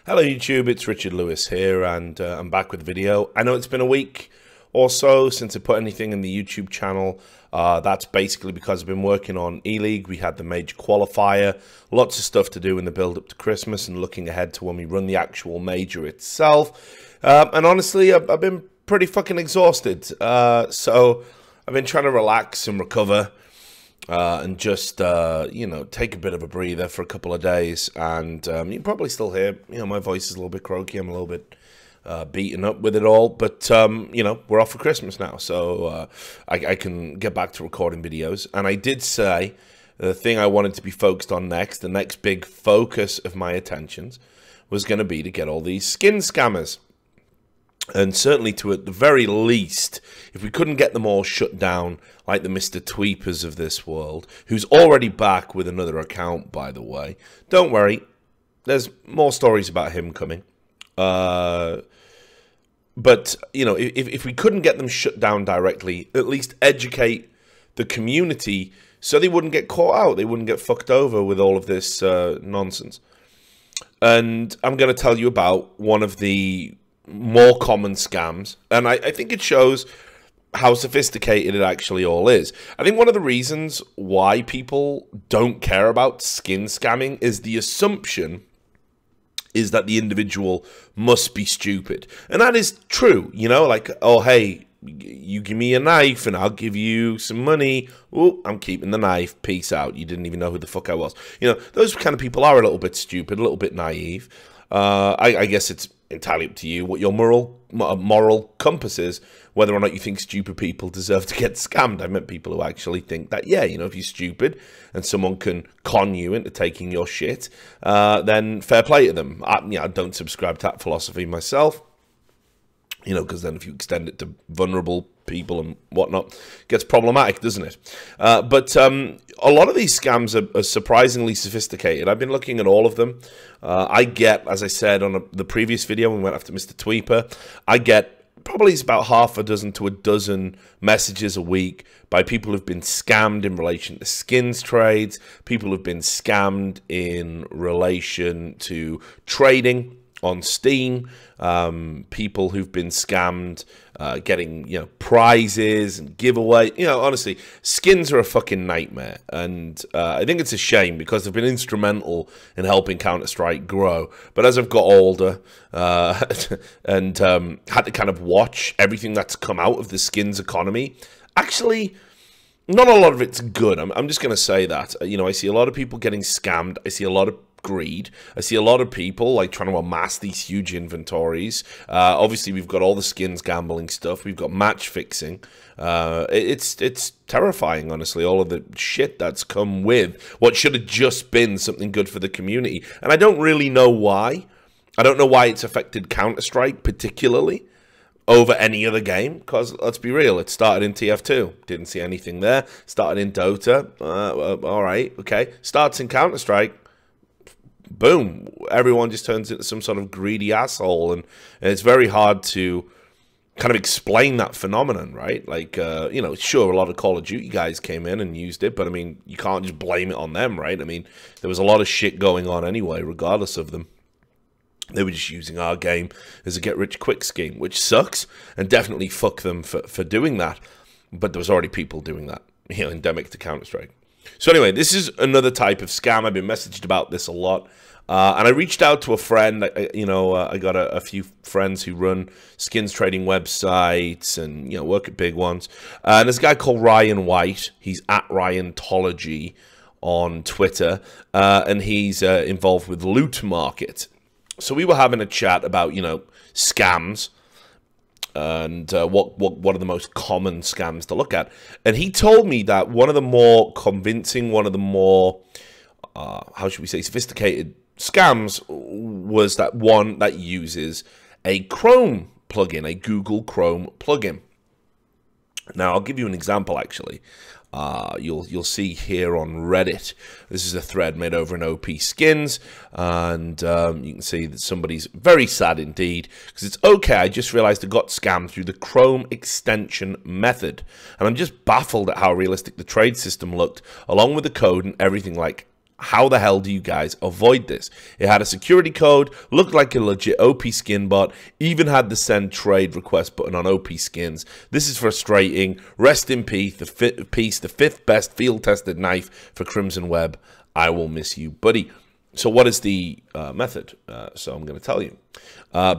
Hello YouTube, it's Richard Lewis here, and I'm back with a video. I know it's been a week or so since I put anything in the YouTube channel. That's basically because I've been working on E-League. We had the major qualifier, lots of stuff to do in the build-up to Christmas and looking ahead to when we run the actual major itself. And honestly, I've been pretty fucking exhausted. So I've been trying to relax and recover. And just, you know, take a bit of a breather for a couple of days. And you can probably still hear, you know, my voice is a little bit croaky. I'm a little bit beaten up with it all. But, you know, we're off for Christmas now. So I can get back to recording videos. And I did say the thing I wanted to be focused on next, the next big focus of my attentions, was going to be to get all these skin scammers. And certainly, to at the very least, if we couldn't get them all shut down, like the Mr. Tweepers of this world, who's already back with another account, by the way. Don't worry, there's more stories about him coming. But, you know, if we couldn't get them shut down directly, at least educate the community so they wouldn't get caught out, they wouldn't get fucked over with all of this nonsense. And I'm going to tell you about one of the more common scams, and I think it shows how sophisticated it actually all is. I think one of the reasons why people don't care about skin scamming is the assumption is that the individual must be stupid. And that is true, you know, like, oh, hey, you give me a knife and I'll give you some money. Oh, I'm keeping the knife. Peace out. You didn't even know who the fuck I was. You know, those kind of people are a little bit stupid, a little bit naive. I guess it's entirely up to you what your moral compass is, whether or not you think stupid people deserve to get scammed. I've met people who actually think that, yeah, you know, if you're stupid and someone can con you into taking your shit, then fair play to them. I don't subscribe to that philosophy myself, you know, because then if you extend it to vulnerable people and whatnot, it gets problematic, doesn't it? But a lot of these scams are surprisingly sophisticated. I've been looking at all of them. I get, as I said on the previous video when we went after Mr. Tweeper, I get probably about half a dozen to a dozen messages a week by people who've been scammed in relation to skins trades, people who've been scammed in relation to trading on Steam, people who've been scammed getting, you know, prizes and giveaway. You know, honestly, skins are a fucking nightmare, and I think it's a shame because they've been instrumental in helping Counter-Strike grow. But as I've got older and had to kind of watch everything that's come out of the skins economy, actually, not a lot of it's good. I'm just going to say that. You know, I see a lot of people getting scammed. I see a lot of greed. I see a lot of people like trying to amass these huge inventories. Obviously, we've got all the skins gambling stuff. We've got match fixing. It's terrifying, honestly, all of the shit that's come with what should have just been something good for the community. And I don't really know why. I don't know why it's affected Counter-Strike particularly over any other game, because let's be real, it started in TF2. Didn't see anything there. Started in Dota. All right, okay. Starts in Counter-Strike. Boom, everyone just turns into some sort of greedy asshole, and it's very hard to kind of explain that phenomenon, right? Like, you know, sure, a lot of Call of Duty guys came in and used it, but I mean, you can't just blame it on them, right? I mean, there was a lot of shit going on anyway, regardless of them. They were just using our game as a get-rich-quick scheme, which sucks, and definitely fuck them for doing that. But there was already people doing that, you know, endemic to Counter-Strike. So anyway, this is another type of scam. I've been messaged about this a lot. And I reached out to a friend. You know, I got a few friends who run skins trading websites and, you know, work at big ones. And there's a guy called Ryan White. He's at Ryantology on Twitter. And he's involved with Loot Market. So we were having a chat about, you know, scams. And what are the most common scams to look at. And he told me that one of the more convincing, one of the more, how should we say, sophisticated scams was that one that uses a Chrome plugin, a Google Chrome plugin. Now, I'll give you an example, actually. You'll see here on Reddit. This is a thread made over in OP Skins, and you can see that somebody's very sad indeed, because it's okay, I just realized I got scammed through the Chrome extension method, and I'm just baffled at how realistic the trade system looked, along with the code and everything. Like, How the hell do you guys avoid this? It had a security code, looked like a legit OP skin bot, even had the send trade request button on OP skins. This is frustrating. Rest in peace, the fifth best field-tested knife for Crimson Web. I will miss you, buddy. So what is the method? So I'm going to tell you.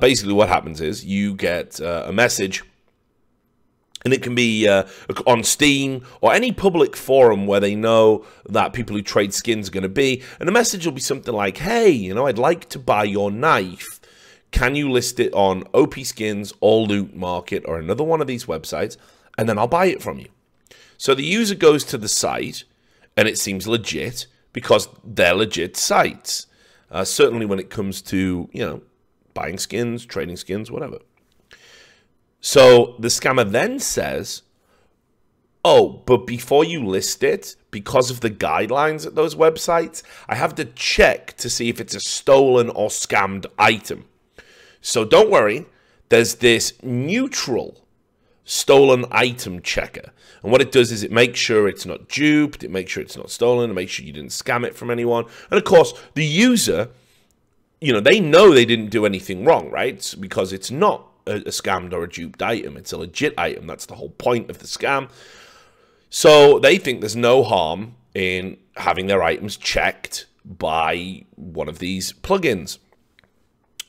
Basically what happens is you get a message, and it can be on Steam or any public forum where they know that people who trade skins are going to be. And the message will be something like, hey, you know, I'd like to buy your knife. Can you list it on OP Skins or Loot Market or another one of these websites? And then I'll buy it from you. So the user goes to the site, and it seems legit because they're legit sites. Certainly when it comes to, you know, buying skins, trading skins, whatever. So the scammer then says, oh, but before you list it, because of the guidelines at those websites, I have to check to see if it's a stolen or scammed item. So don't worry, there's this neutral stolen item checker. And what it does is it makes sure it's not duped, it makes sure it's not stolen, it makes sure you didn't scam it from anyone. And of course, the user, you know, they know they didn't do anything wrong, right? Because it's not a scammed or a duped item. It's a legit item. That's the whole point of the scam. So they think there's no harm in having their items checked by one of these plugins.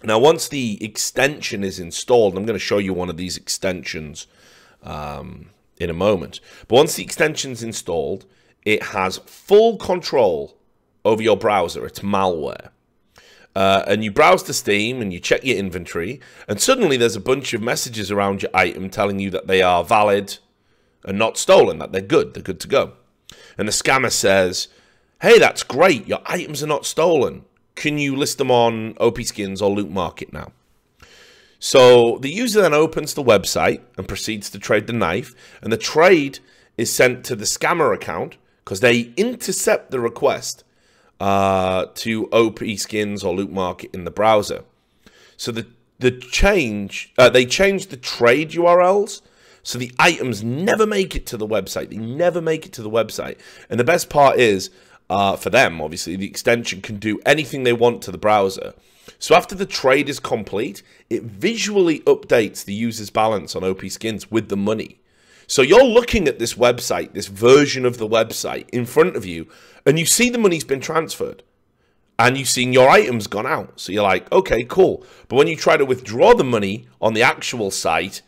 Now, once the extension is installed, I'm going to show you one of these extensions in a moment. But once the extension's installed, it has full control over your browser. It's malware. And you browse to Steam and you check your inventory, and suddenly there's a bunch of messages around your item telling you that they are valid and not stolen, that they're good to go. And the scammer says, hey, that's great, your items are not stolen. Can you list them on OP Skins or Loot Market now? So the user then opens the website and proceeds to trade the knife, and the trade is sent to the scammer account because they intercept the request to OP Skins or Loot Market in the browser. So they changed the trade URLs, so the items never make it to the website. They never make it to the website. And the best part is, for them, obviously, the extension can do anything they want to the browser. So after the trade is complete, it visually updates the user's balance on OP Skins with the money. So you're looking at this website, this version of the website in front of you, and you see the money's been transferred. And you've seen your items gone out. So you're like, okay, cool. But when you try to withdraw the money on the actual site,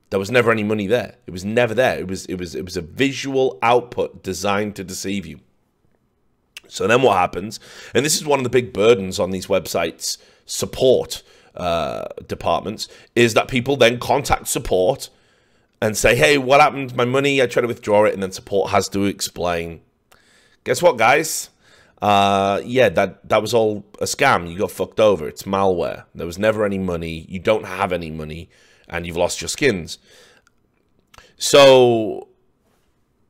there was never any money there. It was never there. It was a visual output designed to deceive you. So then what happens, and this is one of the big burdens on these websites' support departments, is that people then contact support and say, hey, what happened to my money? I try to withdraw it, and then support has to explain, guess what, guys? Yeah, that was all a scam. You got fucked over. It's malware. There was never any money. You don't have any money, and you've lost your skins. So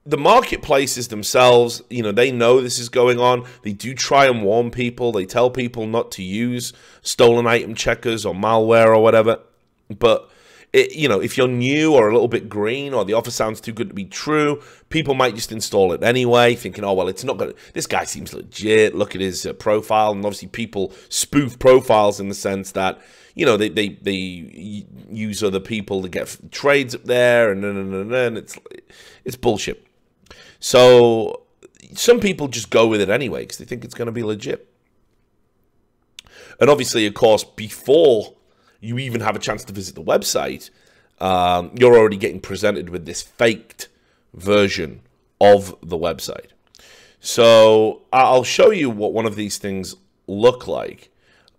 the marketplaces themselves, you know, they know this is going on. They do try and warn people. They tell people not to use stolen item checkers or malware or whatever. But you know, if you're new or a little bit green or the offer sounds too good to be true, people might just install it anyway, thinking, oh, well, it's not going to, this guy seems legit, look at his profile. And obviously people spoof profiles in the sense that, you know, they use other people to get trades up there, and it's bullshit. So some people just go with it anyway because they think it's going to be legit. And obviously, of course, before you even have a chance to visit the website, you're already getting presented with this faked version of the website. So I'll show you what one of these things look like.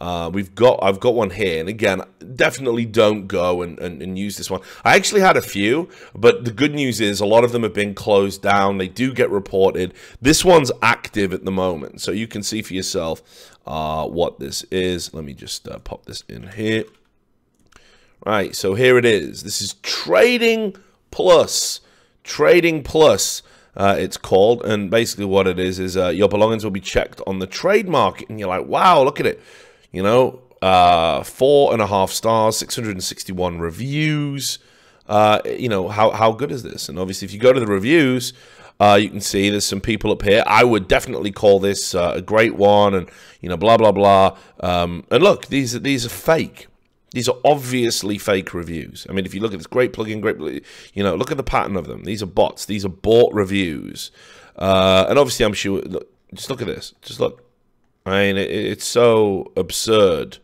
I've got one here, and again, definitely don't go and use this one. I actually had a few, but the good news is a lot of them have been closed down. They do get reported. This one's active at the moment, so you can see for yourself what this is. Let me just pop this in here. Right, so here it is. This is Trading Plus. Trading Plus, it's called, and basically what it is your belongings will be checked on the trade market, and you're like, wow, look at it. You know, 4.5 stars, 661 reviews. You know, how good is this? And obviously, if you go to the reviews, You can see there's some people up here. I would definitely call this a great one, and blah blah blah. And look, these are fake. These are obviously fake reviews. I mean, if you look at this great plugin, look at the pattern of them. These are bots. These are bought reviews. And obviously, I'm sure. Look, just look at this. Just look. I mean, it's so absurd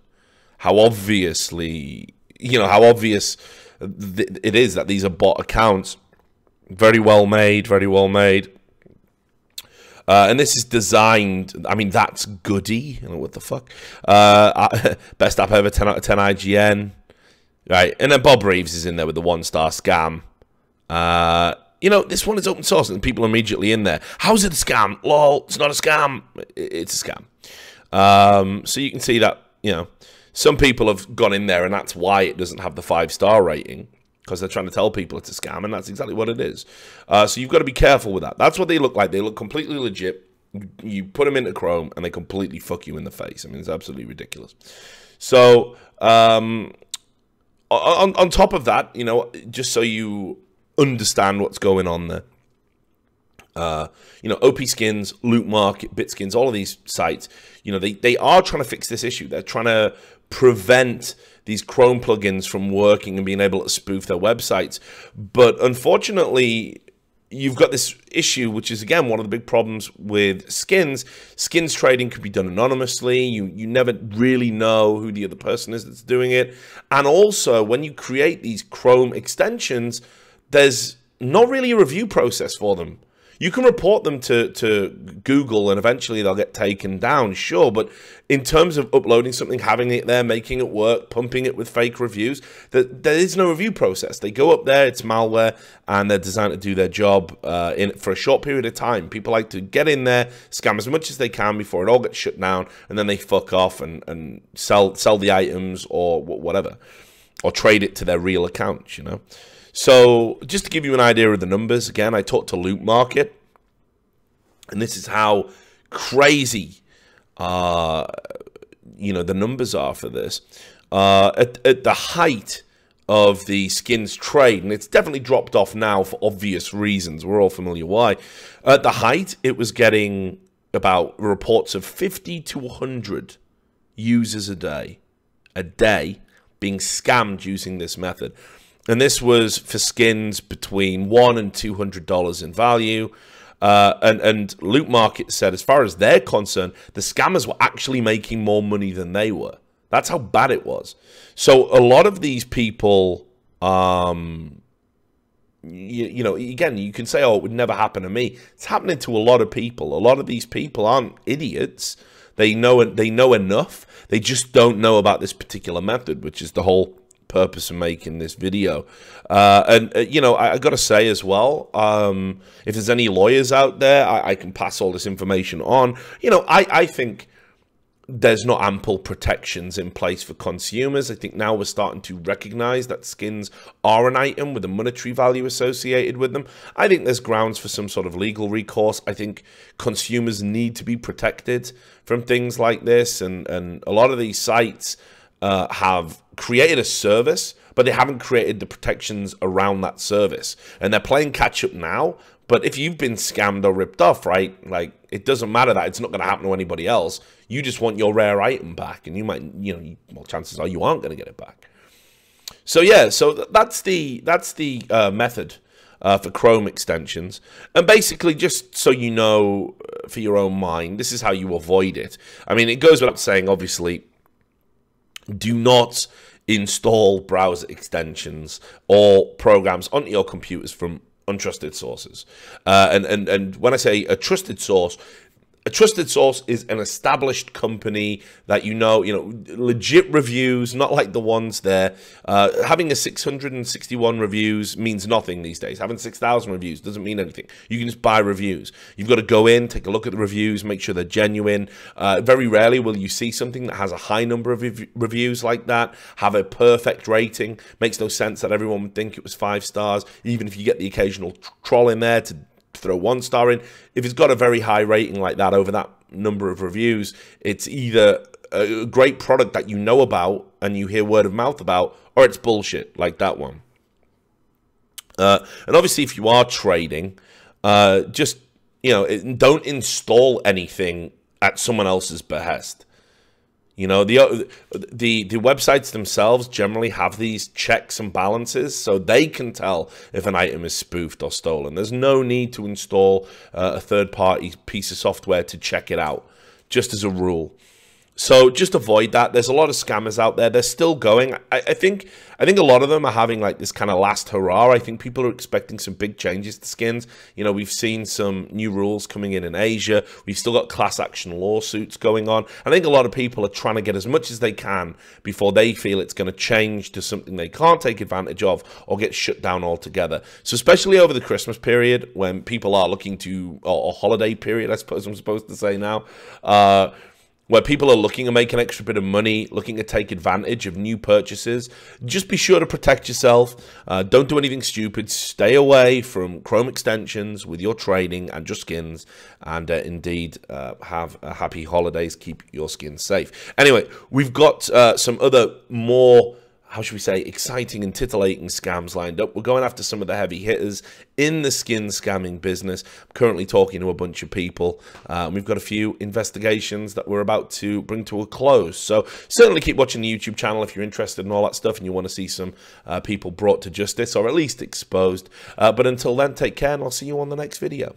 how obviously, how obvious it is that these are bot accounts. Very well made, very well made. And this is designed, I mean, that's Goody. What the fuck? Best app ever, 10 out of 10 IGN. Right, and then Bob Reeves is in there with the 1-star scam. This one is open source and people are immediately in there. How's it a scam? Lol, it's not a scam. It's a scam. So you can see that, some people have gone in there and that's why it doesn't have the 5-star rating. Because they're trying to tell people it's a scam, and that's exactly what it is. So you've got to be careful with that. That's what they look like. They look completely legit. You put them into Chrome, and they completely fuck you in the face. I mean, it's absolutely ridiculous. So on top of that, just so you understand what's going on there, OP Skins, Loot Market, BitSkins, all of these sites, they are trying to fix this issue. They're trying to prevent these Chrome plugins from working and being able to spoof their websites. But unfortunately, you've got this issue, which is, again, one of the big problems with skins. Skins trading can be done anonymously. You never really know who the other person is that's doing it. And also, when you create these Chrome extensions, there's not really a review process for them. You can report them to Google and eventually they'll get taken down, sure. But in terms of uploading something, having it there, making it work, pumping it with fake reviews, there is no review process. They go up there, it's malware, and they're designed to do their job for a short period of time. People like to get in there, scam as much as they can before it all gets shut down, and then they fuck off and sell the items or whatever, or trade it to their real accounts, So, just to give you an idea of the numbers, again, I talked to Loot Market, and this is how crazy, the numbers are for this. At the height of the skins trade, and it's definitely dropped off now for obvious reasons. We're all familiar why. At the height, it was getting about reports of 50 to 100 users a day being scammed using this method. And this was for skins between $1 and $200 in value. And Loot Market said, as far as they're concerned, the scammers were actually making more money than they were. That's how bad it was. So a lot of these people, again, you can say, oh, it would never happen to me. It's happening to a lot of people. A lot of these people aren't idiots. They know enough. They just don't know about this particular method, which is the whole purpose of making this video. I got to say as well, if there's any lawyers out there, I can pass all this information on. I think there's not ample protections in place for consumers. I think now we're starting to recognize that skins are an item with a monetary value associated with them. I think there's grounds for some sort of legal recourse. I think consumers need to be protected from things like this, and a lot of these sites have created a service, but they haven't created the protections around that service. And they're playing catch up now. But if you've been scammed or ripped off, right, like, it doesn't matter that it's not going to happen to anybody else. You just want your rare item back, and you might, well, chances are you aren't going to get it back. So yeah, so that's the method for Chrome extensions. And basically, just so you know, for your own mind, this is how you avoid it. I mean, it goes without saying, obviously, do not install browser extensions or programs onto your computers from untrusted sources. And when I say a trusted source is an established company that legit reviews, not like the ones there. Having a 661 reviews means nothing these days. Having 6,000 reviews doesn't mean anything. You can just buy reviews. You've got to go in, take a look at the reviews, make sure they're genuine. Very rarely will you see something that has a high number of reviews like that, have a perfect rating. Makes no sense that everyone would think it was 5 stars, even if you get the occasional troll in there to throw 1 star in. If it's got a very high rating like that over that number of reviews, it's either a great product that you know about and you hear word of mouth about, or it's bullshit like that one. And obviously, if you are trading, just, you know, don't install anything at someone else's behest. You know, the websites themselves generally have these checks and balances, so they can tell if an item is spoofed or stolen. There's no need to install a third-party piece of software to check it out, just as a rule. So just avoid that. There's a lot of scammers out there. They're still going. I think a lot of them are having like this kind of last hurrah. I think people are expecting some big changes to skins. You know, we've seen some new rules coming in Asia. We've still got class action lawsuits going on. I think a lot of people are trying to get as much as they can before they feel it's going to change to something they can't take advantage of or get shut down altogether. So especially over the Christmas period when people are looking to, or holiday period, I suppose I'm supposed to say now, where people are looking to make an extra bit of money, looking to take advantage of new purchases, just be sure to protect yourself. Don't do anything stupid. Stay away from Chrome extensions with your trading and your skins. And indeed, have a happy holidays. Keep your skins safe. Anyway, we've got some other more, how should we say, exciting and titillating scams lined up. We're going after some of the heavy hitters in the skin scamming business. I'm currently talking to a bunch of people. We've got a few investigations that we're about to bring to a close. So certainly keep watching the YouTube channel if you're interested in all that stuff and you want to see some people brought to justice or at least exposed. But until then, take care and I'll see you on the next video.